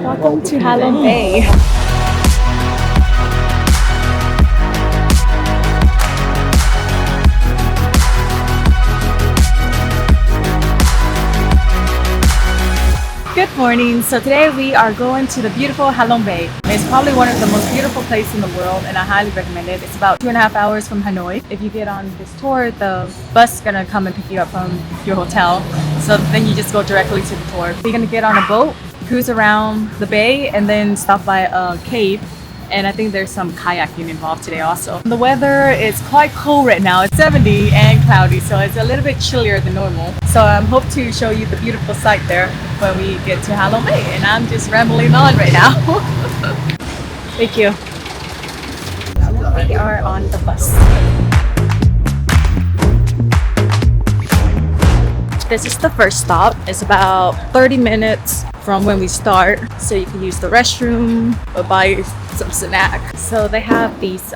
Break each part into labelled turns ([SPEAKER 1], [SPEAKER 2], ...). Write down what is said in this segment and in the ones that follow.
[SPEAKER 1] Welcome to Halong Bay. Good morning. So today we are going to the beautiful Halong Bay. It's probably one of the most beautiful places in the world and I highly recommend it. It's about 2.5 hours from Hanoi. If you get on this tour, the bus is gonna come and pick you up from your hotel. So then you just go directly to the tour. You're gonna get on a boat, cruise around the bay and then stop by a cave. And I think there's some kayaking involved today also. The weather is quite cold right now. It's 70 and cloudy, so it's a little bit chillier than normal. So I hope to show you the beautiful sight there when we get to Halong Bay. And I'm just rambling on right now. Thank you. We are on the bus. This is the first stop. It's about 30 minutes from when we start. So you can use the restroom or buy some snack. So they have these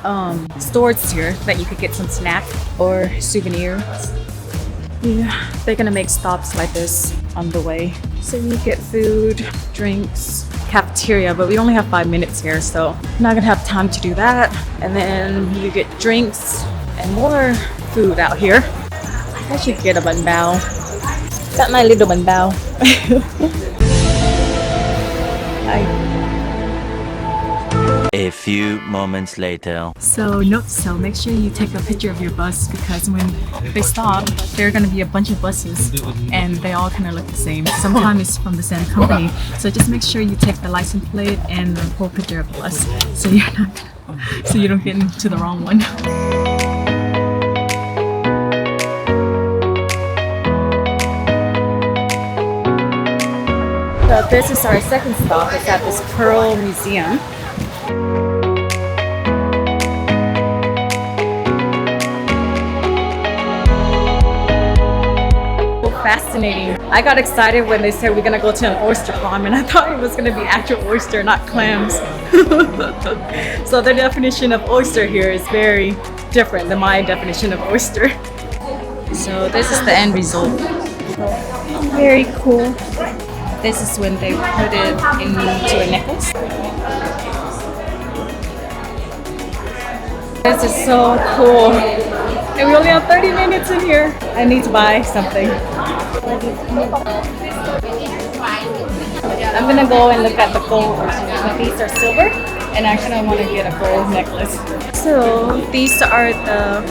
[SPEAKER 1] stores here that you could get some snack or souvenirs. Yeah, they're gonna make stops like this on the way. So you get food, drinks, cafeteria, but we only have 5 minutes here, so I'm not gonna have time to do that. And then you get drinks and more food out here. I should get a bun bao. Got my little bun bao.
[SPEAKER 2] A few moments later.
[SPEAKER 1] So note to self, make sure you take a picture of your bus because when they stop, there are going to be a bunch of buses and they all kind of look the same. Sometimes it's from the same company. So just make sure you take the license plate and the whole picture of the bus so you don't get into the wrong one. So this is our second stop. It's at this Pearl Museum. Fascinating. I got excited when they said we're gonna go to an oyster farm and I thought it was gonna be actual oyster, not clams. So the definition of oyster here is very different than my definition of oyster. So this is the end result. Very cool. This is when they put it into a necklace. This is so cool. And we only have 30 minutes in here. I need to buy something. I'm gonna go and look at the gold versions. These are silver, and actually I want to get a gold necklace. So these are the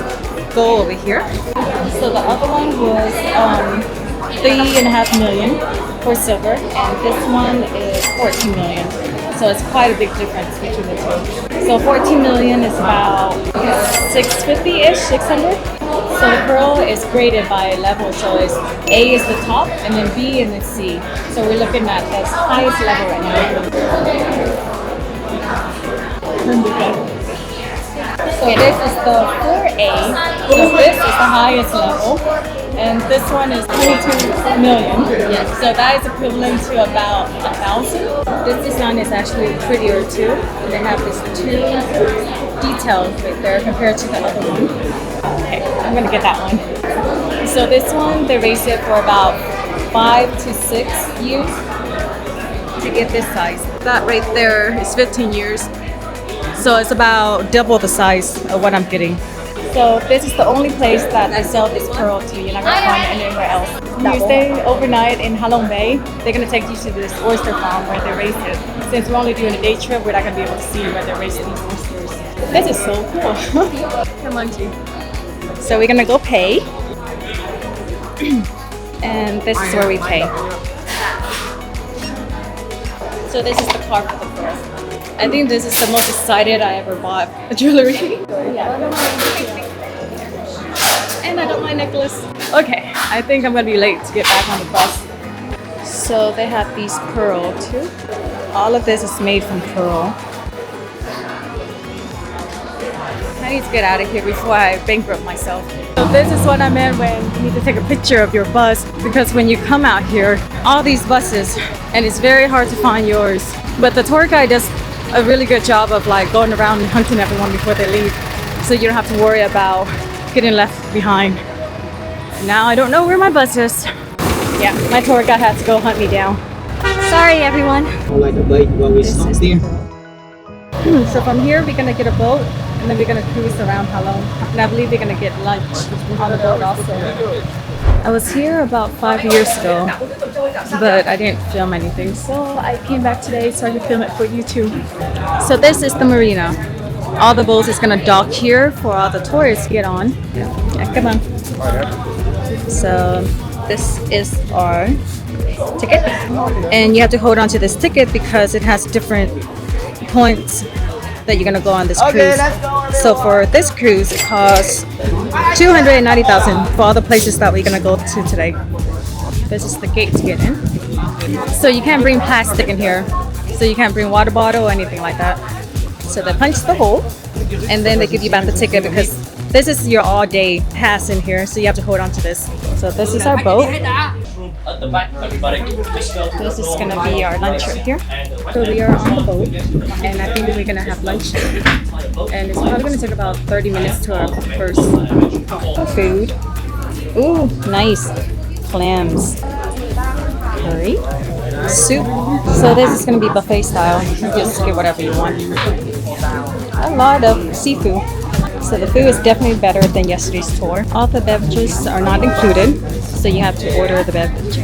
[SPEAKER 1] gold over here. So the other one was 3.5 million for silver, and this one is 14 million. So it's quite a big difference between the two. So 14 million is about 650-ish, 600. So the pearl is graded by level. So it's A is the top, and then B, and then C. So we're looking at the highest level right now. So this is the 4A. So this is the highest level. And this one is 22 million. So that is equivalent to about 1,000. This design is actually prettier too. And they have this 2 details right there compared to the other one. Okay, I'm gonna get that one. So this one, they raised it for about 5 to 6 years to get this size. That right there is 15 years. So it's about double the size of what I'm getting. So this is the only place that I sell this pearl to. You're not gonna find it anywhere else. When you stay overnight in Halong Bay, they're gonna take you to this oyster farm where they raise it. Since we're only doing a day trip, we're not gonna be able to see where they're raising these oysters. This is so cool. Come on, G. So we're gonna go pay. And this is where we pay. So this is the card for the pearl. I think this is the most excited I ever bought jewelry. And I got my necklace. Okay, I think I'm gonna be late to get back on the bus. So they have these pearl too. All of this is made from pearl. I need to get out of here before I bankrupt myself. So this is what I meant when you need to take a picture of your bus, because when you come out here, all these buses, and it's very hard to find yours. But the tour guide does a really good job of like going around and hunting everyone before they leave, so you don't have to worry about getting left behind. Now I don't know where my bus is. Yeah, my tour guide had to go hunt me down. Sorry, everyone.
[SPEAKER 3] Like a bite while we stop there.
[SPEAKER 1] So from here, we're gonna get a boat, and then we're gonna cruise around Halong. And I believe we're gonna get lunch on the boat also. I was here about 5 years ago, but I didn't film anything. So I came back today so I could film it for you too. So this is the marina. All the boats is gonna dock here for all the tourists to get on. Yeah, come on. So this is our ticket, and you have to hold on to this ticket because it has different points that you're gonna go on this cruise. So for this cruise, it costs 290,000 for all the places that we're gonna go to today. This is the gate to get in. So you can't bring plastic in here. So you can't bring water bottle or anything like that. So they punch the hole, and then they give you back the ticket because this is your all-day pass in here. So you have to hold on to this. So this is our boat. This is gonna be our lunch right here. So we are on the boat, and I think we're gonna have lunch. And it's probably gonna take about 30 minutes to our first food. Ooh, nice clams, curry, soup. So this is gonna be buffet style. You just get whatever you want. A lot of seafood. So the food is definitely better than yesterday's tour. All the beverages are not included, so you have to order the beverage.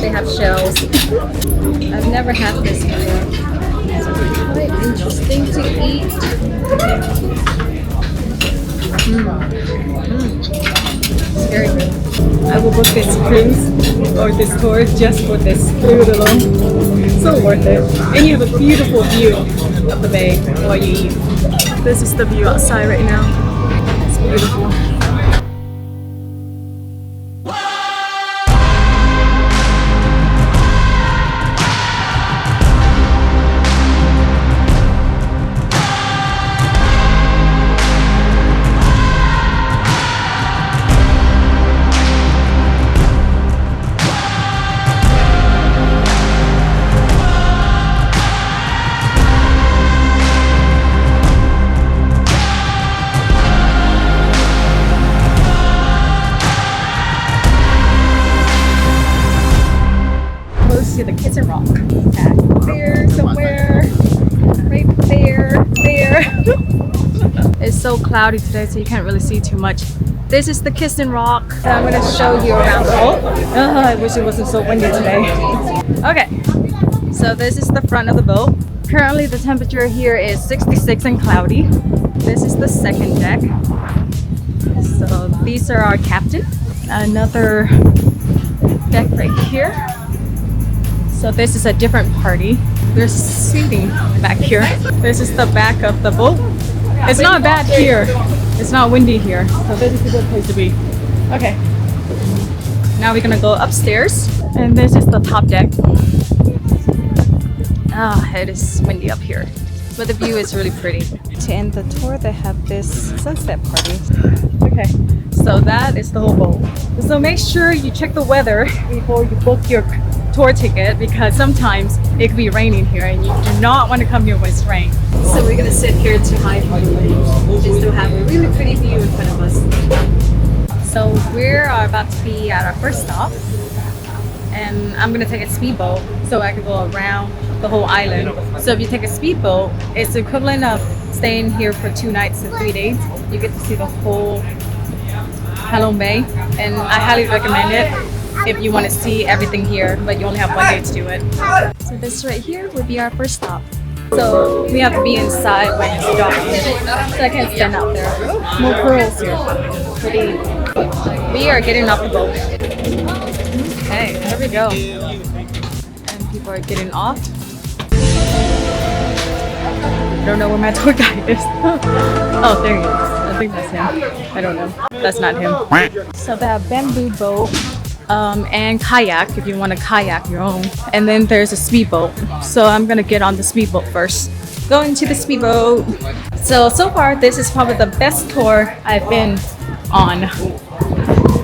[SPEAKER 1] They have shells. I've never had this before. Quite interesting to eat. It's very good. I will book this cruise or this tour just for this food alone. So worth it. And you have a beautiful view of the bay while you eat. This is the view outside right now. It's beautiful. To the Kissing Rock. Back there somewhere. Right there. There. It's so cloudy today, so you can't really see too much. This is the Kissing Rock. So I'm going to show you around the boat. I wish it wasn't so windy today. Okay, so this is the front of the boat. Currently the temperature here is 66 and cloudy. This is the second deck. So these are our captain. Another deck right here. So this is a different party. There's seating back here. This is the back of the boat. It's not bad here. It's not windy here. So this is a good place to be. Okay. Now we're gonna go upstairs. And this is the top deck. It is windy up here. But the view is really pretty. To end the tour, they have this sunset party. Okay, so that is the whole boat. So make sure you check the weather before you book your tour ticket because sometimes it could be raining here and you do not want to come here when it's rain. So we're gonna sit here to hide just to have a really pretty view in front of us. So we're about to be at our first stop, and I'm gonna take a speedboat so I can go around the whole island. So if you take a speedboat, it's the equivalent of staying here for 2 nights and 3 days. You get to see the whole Halong Bay, and I highly recommend it if you want to see everything here, but you only have 1 day to do it. So this right here would be our first stop. So we have to be inside when it's dark, so I can't stand out there. More pearls here. Pretty. We are getting off the boat. Okay, there we go. And people are getting off. I don't know where my tour guide is. Oh, there he is. I think that's him. I don't know. That's not him. So they have bamboo boat and kayak if you want to kayak your own. And then there's a speedboat. So I'm gonna get on the speedboat first. Going to the speedboat. So far this is probably the best tour I've been on.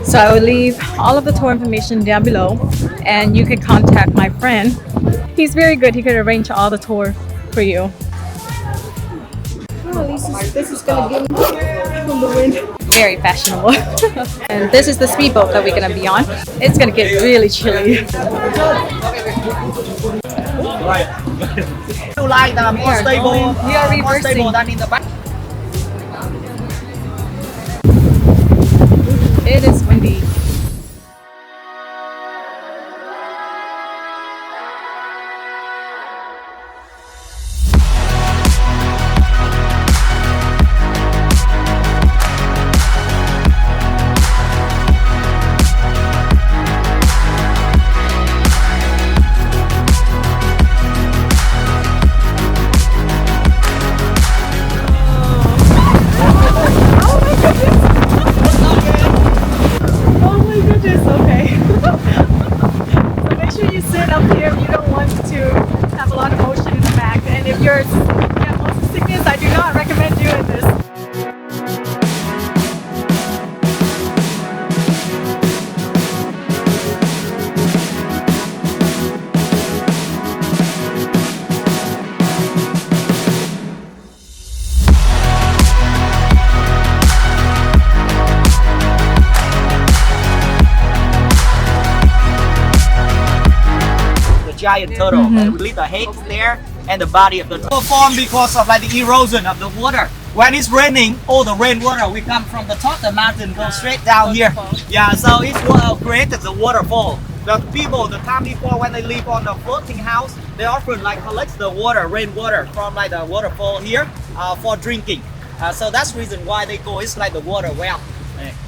[SPEAKER 1] So I will leave all of the tour information down below, and you can contact my friend. He's very good. He could arrange all the tour for you. Oh, at least this is gonna be from the wind. very fashionable. And this is the speedboat that we're gonna be on. It's gonna get really chilly.
[SPEAKER 3] You like the more stable,
[SPEAKER 1] we are
[SPEAKER 3] more stable
[SPEAKER 1] reversing.
[SPEAKER 3] than in the back.
[SPEAKER 1] It is windy. Oh my goodness, okay. So make sure you sit up here if you don't want to have a lot of motion in the back. And if you have motion sickness, I do not recommend doing this.
[SPEAKER 3] The giant turtle, and we leave the head there and the body of the turtle. Formed because of like the erosion of the water. When it's raining, all the rainwater will come from the top of the mountain, go straight down here. Yeah, so it's what created the waterfall. The people, the time before when they live on the floating house, they often like collect the water, rainwater from like the waterfall here for drinking. So that's the reason why they go. It's like the water well.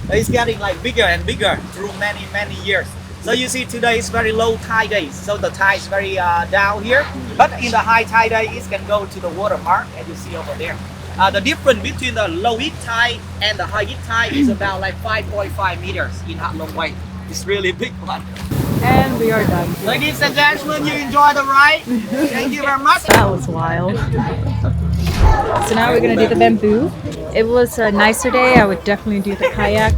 [SPEAKER 3] It's getting like bigger and bigger through many years. So you see today is very low tide days, so the tide is very down here. But in the high tide day, it can go to the water mark, and you see over there. The difference between the low tide and the high tide is about like 5.5 meters in Hạ Long Way. It's really big one.
[SPEAKER 1] And we are done.
[SPEAKER 3] Ladies and gentlemen, you enjoy the ride. Thank you very much.
[SPEAKER 1] That was wild. So now we're gonna do the bamboo. It was a nicer day, I would definitely do the kayak.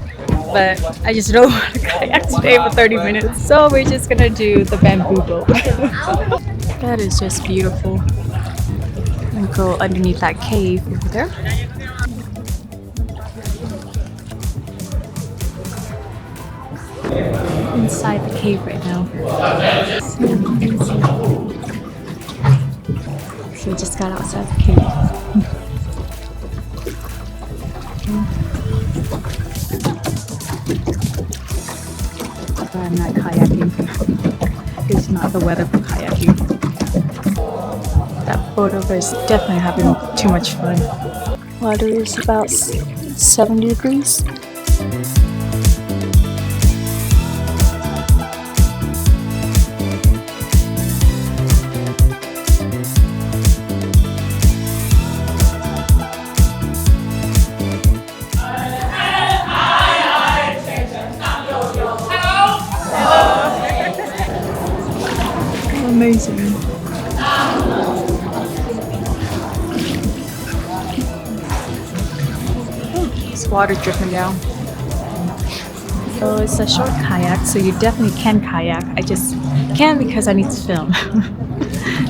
[SPEAKER 1] But I just don't want to kayak today for 30 minutes. So we're just gonna do the bamboo boat. That is just beautiful. And go underneath that cave over there. Inside the cave right now. So we just got outside the cave. I'm not kayaking. It's not the weather for kayaking. That boat over is definitely having too much fun. Water is about 70 degrees. Amazing. There's water dripping down. So it's a short kayak, so you definitely can kayak. I just can't because I need to film.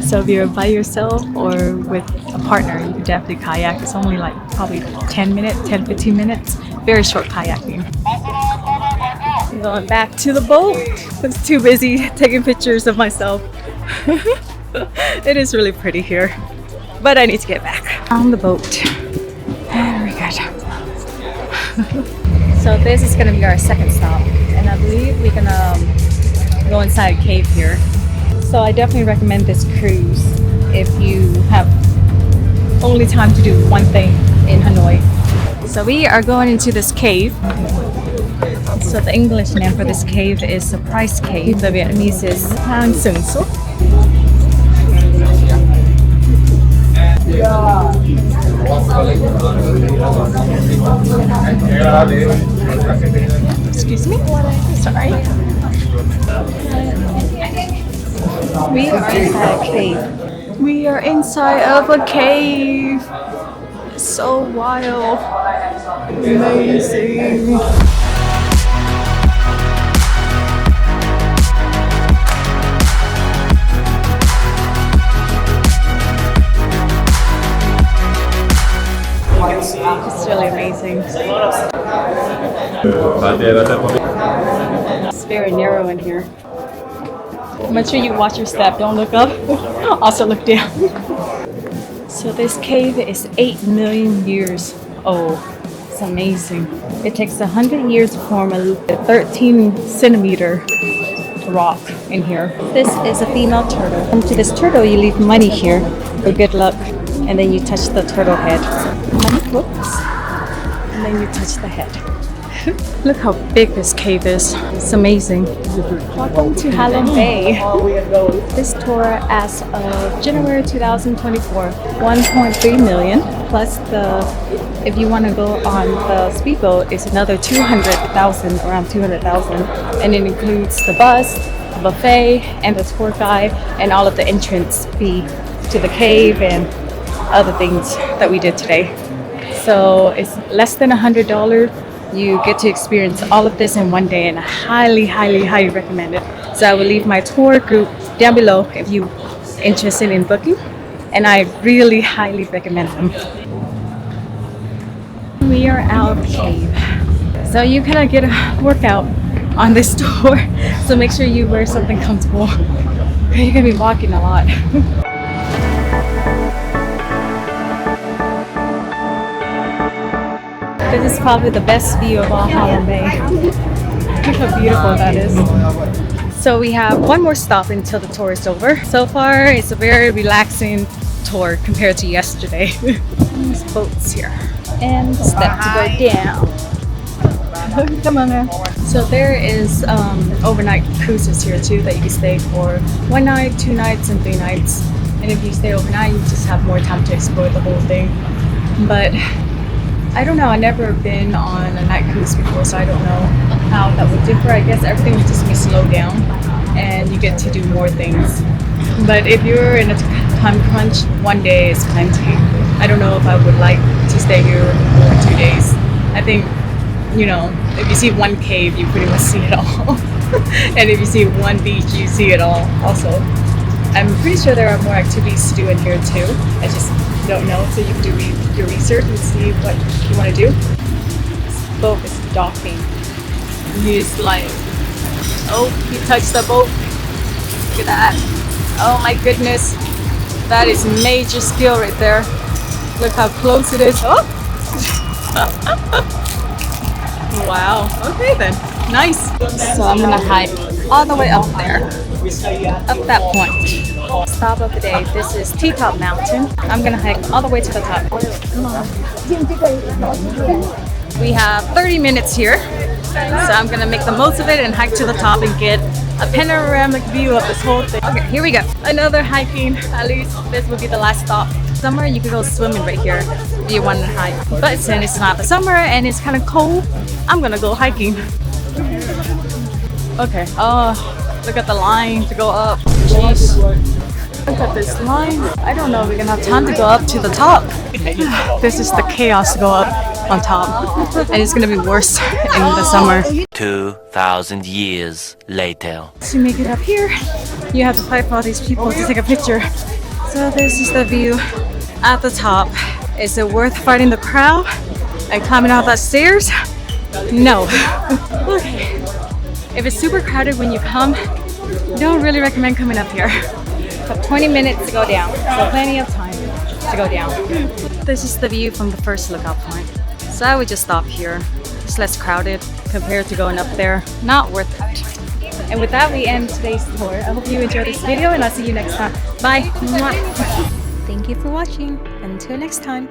[SPEAKER 1] So if you're by yourself or with a partner, you can definitely kayak. It's only like probably 10 minutes, 10-15 minutes. Very short kayaking. Going back to the boat. I was too busy taking pictures of myself. It is really pretty here, but I need to get back on the boat. And we're good. So this is gonna be our second stop, and I believe we're gonna go inside a cave here. So I definitely recommend this cruise if you have only time to do one thing in Hanoi. So we are going into this cave. So the English name for this cave is Surprise Cave. The Vietnamese is Hang Sung Suk. Excuse me? Sorry. We are inside a cave. We are inside of a cave. It's so wild. Amazing. It's really amazing. It's very narrow in here. Make sure you watch your step. Don't look up. Also look down. So this cave is 8 million years old. It's amazing. It takes 100 years to form a 13 centimeter rock in here. This is a female turtle. And to this turtle, you leave money here for good luck. And then you touch the turtle head. Money whoops. And then you touch the head. Look how big this cave is. It's amazing. Welcome to Halong Bay. This tour as of January 2024, 1.3 million. Plus if you want to go on the speedboat, it's another 200,000, around 200,000. And it includes the bus, the buffet, and the tour guide, and all of the entrance fee to the cave and other things that we did today. So it's less than $100. You get to experience all of this in one day, and I highly, highly, highly recommend it. So I will leave my tour group down below if you're interested in booking, and I really highly recommend them. We are out of the cave, so you kind of get a workout on this tour. So make sure you wear something comfortable. You're gonna be walking a lot. This is probably the best view of all Halong Bay. Look how beautiful that is. So we have one more stop until the tour is over. So far, it's a very relaxing tour compared to yesterday. There's boats here. And the step to go down. Come on now. So there is overnight cruises here too that you can stay for 1 night, 2 nights, and 3 nights. And if you stay overnight, you just have more time to explore the whole thing. But I don't know, I've never been on a night cruise before, so I don't know how that would differ. I guess everything would just be slowed down and you get to do more things. But if you're in a time crunch, 1 day is plenty. I don't know if I would like to stay here for 2 days. I think, you know, if you see one cave, you pretty much see it all. And if you see one beach, you see it all also. I'm pretty sure there are more activities to do in here too. I just don't know, so you can do your research and see what you want to do. This boat is docking. He's like, oh, he touched the boat. Look at that. Oh my goodness. That is major skill right there. Look how close it is. Oh! Wow. Okay then. Nice. So I'm gonna hike all the way up there. Up that point. Stop of the day. This is T-Top Mountain. I'm gonna hike all the way to the top. Come on. We have 30 minutes here, so I'm gonna make the most of it and hike to the top and get a panoramic view of this whole thing. Okay, here we go. Another hiking. At least this will be the last stop. Summer, you can go swimming right here if you want to hike. But since it's not the summer and it's kind of cold, I'm gonna go hiking. Okay. Oh. Look at the line to go up. Jeez. Look at this line. I don't know if we're gonna have time to go up to the top. This is the chaos to go up on top. And it's gonna be worse in the summer.
[SPEAKER 2] 2,000 years later.
[SPEAKER 1] To make it up here, you have to fight for all these people to take a picture. So this is the view at the top. Is it worth fighting the crowd and climbing out that stairs? No. Okay. If it's super crowded when you come, don't really recommend coming up here. So 20 minutes to go down, so plenty of time to go down. This is the view from the first lookout point. So I would just stop here. It's less crowded compared to going up there. Not worth it. And with that, we end today's tour. I hope you enjoyed this video, and I'll see you next time. Bye. Thank you for watching. Until next time.